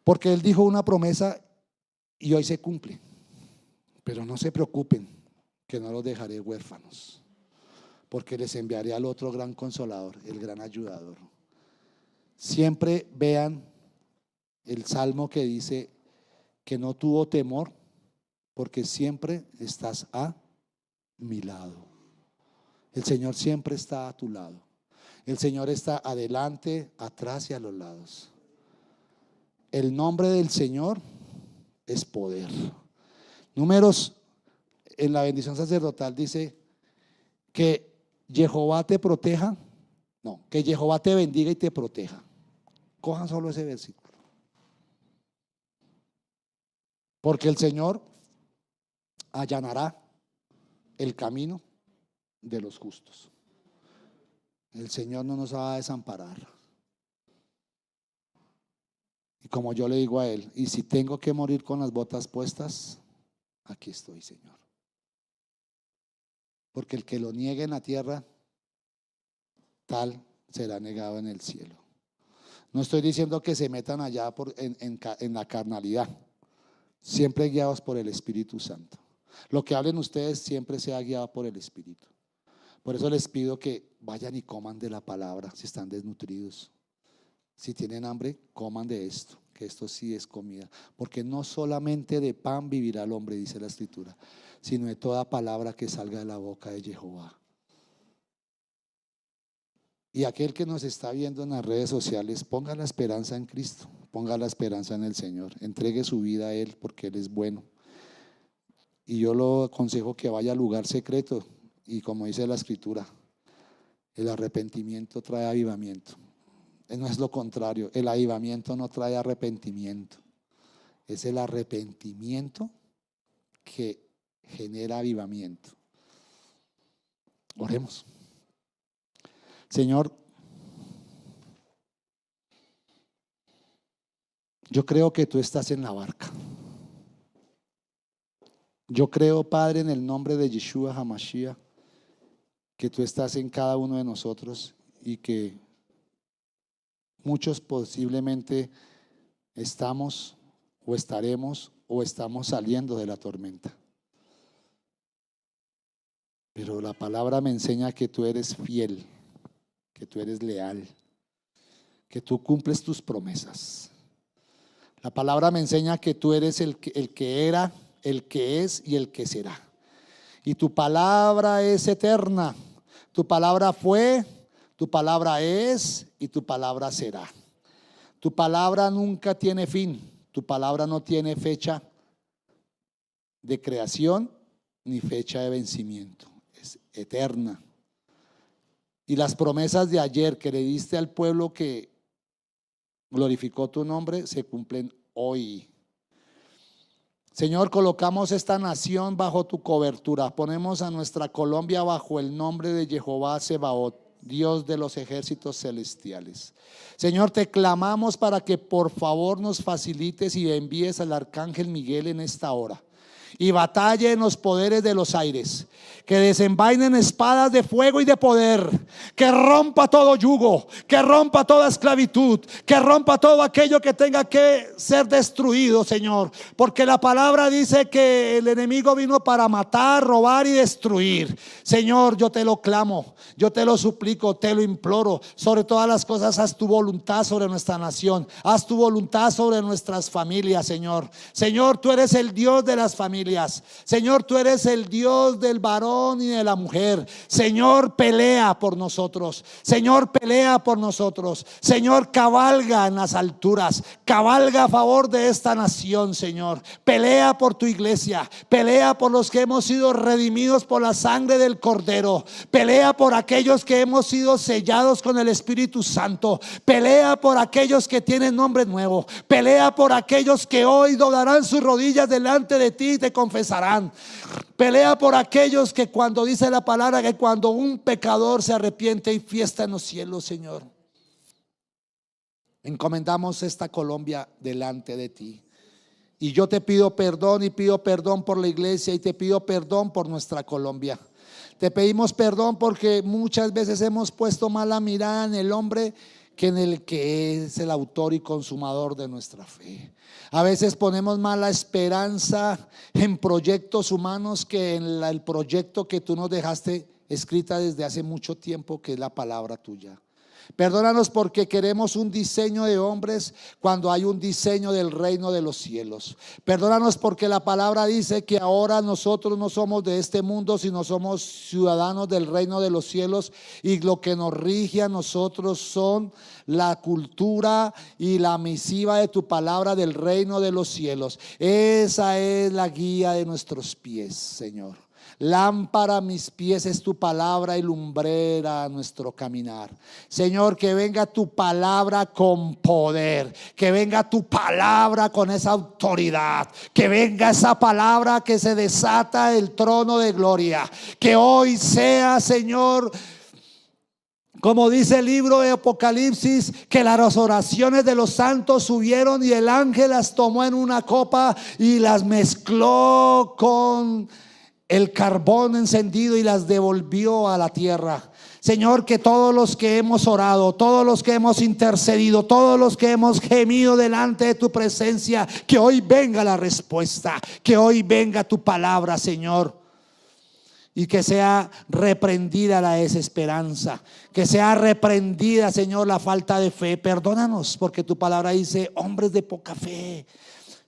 porque Él dijo una promesa y hoy se cumple. Pero no se preocupen, que no los dejaré huérfanos, porque les enviaré al otro gran consolador, el gran ayudador. Siempre vean el salmo que dice que no tuvo temor, porque siempre estás a mi lado. El Señor siempre está a tu lado. El Señor está adelante, atrás y a los lados. El nombre del Señor es poder. Números, en la bendición sacerdotal dice que Jehová te proteja, no, que Jehová te bendiga y te proteja. Cojan solo ese versículo. Porque el Señor allanará el camino de los justos. El Señor no nos va a desamparar. Y como yo le digo a Él, y si tengo que morir con las botas puestas, aquí estoy, Señor. Porque el que lo niegue en la tierra, tal será negado en el cielo. No estoy diciendo que se metan allá en la carnalidad, siempre guiados por el Espíritu Santo. Lo que hablen ustedes siempre sea guiado por el Espíritu. Por eso les pido que vayan y coman de la palabra si están desnutridos. Si tienen hambre, coman de esto, que esto sí es comida. Porque no solamente de pan vivirá el hombre, dice la Escritura, sino de toda palabra que salga de la boca de Jehová. Y aquel que nos está viendo en las redes sociales, ponga la esperanza en Cristo, ponga la esperanza en el Señor, entregue su vida a Él porque Él es bueno. Y yo lo aconsejo que vaya al lugar secreto y, como dice la Escritura, el arrepentimiento trae avivamiento. No es lo contrario, el avivamiento no trae arrepentimiento, es el arrepentimiento que genera avivamiento. Oremos. Señor, yo creo que tú estás en la barca. Yo creo, Padre, en el nombre de Yeshua HaMashiach, que tú estás en cada uno de nosotros y que muchos posiblemente estamos o estaremos o estamos saliendo de la tormenta. Pero la palabra me enseña que tú eres fiel, que tú eres leal, que tú cumples tus promesas. La palabra me enseña que tú eres el que era, el que es y el que será. Y tu palabra es eterna. Tu palabra fue, tu palabra es y tu palabra será. Tu palabra nunca tiene fin. Tu palabra no tiene fecha de creación ni fecha de vencimiento. Es eterna. Y las promesas de ayer que le diste al pueblo que glorificó tu nombre se cumplen hoy. Señor, colocamos esta nación bajo tu cobertura. Ponemos a nuestra Colombia bajo el nombre de Jehová Sebaot, Dios de los ejércitos celestiales. Señor, te clamamos para que por favor nos facilites y envíes al arcángel Miguel en esta hora y batalle en los poderes de los aires, que desenvainen espadas de fuego y de poder, que rompa todo yugo, que rompa toda esclavitud, que rompa todo aquello que tenga que ser destruido, Señor, porque la palabra dice que el enemigo vino para matar, robar y destruir. Señor, yo te lo clamo, yo te lo suplico, te lo imploro. Sobre todas las cosas, haz tu voluntad sobre nuestra nación, haz tu voluntad sobre nuestras familias, Señor. Señor, tú eres el Dios de las familias. familias. Señor, tú eres el Dios del varón y de la mujer. Señor, pelea por nosotros. Señor, pelea por nosotros. Señor, cabalga en las alturas. Cabalga a favor de esta nación, Señor. Pelea por tu iglesia. Pelea por los que hemos sido redimidos por la sangre del Cordero. Pelea por aquellos que hemos sido sellados con el Espíritu Santo. Pelea por aquellos que tienen nombre nuevo. Pelea por aquellos que hoy doblarán sus rodillas delante de ti y te confesarán. Pelea por aquellos que, cuando dice la palabra, que cuando un pecador se arrepiente hay fiesta en los cielos, Señor. Encomendamos esta Colombia delante de ti. Y yo te pido perdón, y pido perdón por la iglesia, y te pido perdón por nuestra Colombia. Te pedimos perdón porque muchas veces hemos puesto mala mirada en el hombre que en el que es el autor y consumador de nuestra fe. A veces ponemos mala esperanza en proyectos humanos que en el proyecto que tú nos dejaste escrita desde hace mucho tiempo, que es la palabra tuya. Perdónanos porque queremos un diseño de hombres cuando hay un diseño del reino de los cielos. Perdónanos porque la palabra dice que ahora nosotros no somos de este mundo, sino somos ciudadanos del reino de los cielos, y lo que nos rige a nosotros son la cultura y la misiva de tu palabra del reino de los cielos. Esa es la guía de nuestros pies, Señor. Lámpara a mis pies es tu palabra y lumbrera a nuestro caminar. Señor, que venga tu palabra con poder, que venga tu palabra con esa autoridad, que venga esa palabra que se desata del trono de gloria. Que hoy sea, Señor, como dice el libro de Apocalipsis, que las oraciones de los santos subieron y el ángel las tomó en una copa y las mezcló con el carbón encendido y las devolvió a la tierra. Señor, que todos los que hemos orado, todos los que hemos intercedido, todos los que hemos gemido delante de tu presencia, que hoy venga la respuesta, que hoy venga tu palabra, Señor. Y que sea reprendida la desesperanza, que sea reprendida, Señor, la falta de fe. Perdónanos porque tu palabra dice: hombres de poca fe.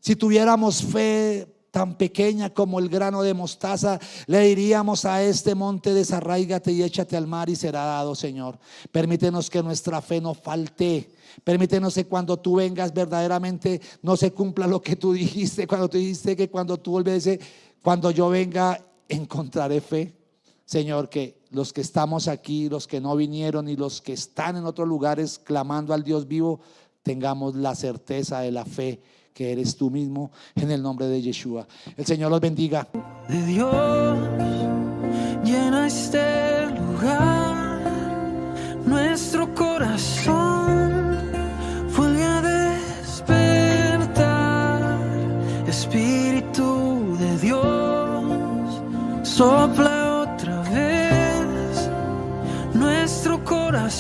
Si tuviéramos fe tan pequeña como el grano de mostaza, le diríamos a este monte: desarráigate y échate al mar, y será dado, Señor. Permítenos que nuestra fe no falte. Permítenos que cuando tú vengas verdaderamente no se cumpla lo que tú dijiste, cuando tú dijiste que cuando tú volvieses, cuando yo venga encontraré fe. Señor, que los que estamos aquí, los que no vinieron y los que están en otros lugares clamando al Dios vivo, tengamos la certeza de la fe que eres tú mismo, en el nombre de Yeshua. El Señor los bendiga. De Dios llena este lugar, nuestro corazón vuelve a despertar. Espíritu de Dios, sopla otra vez nuestro corazón.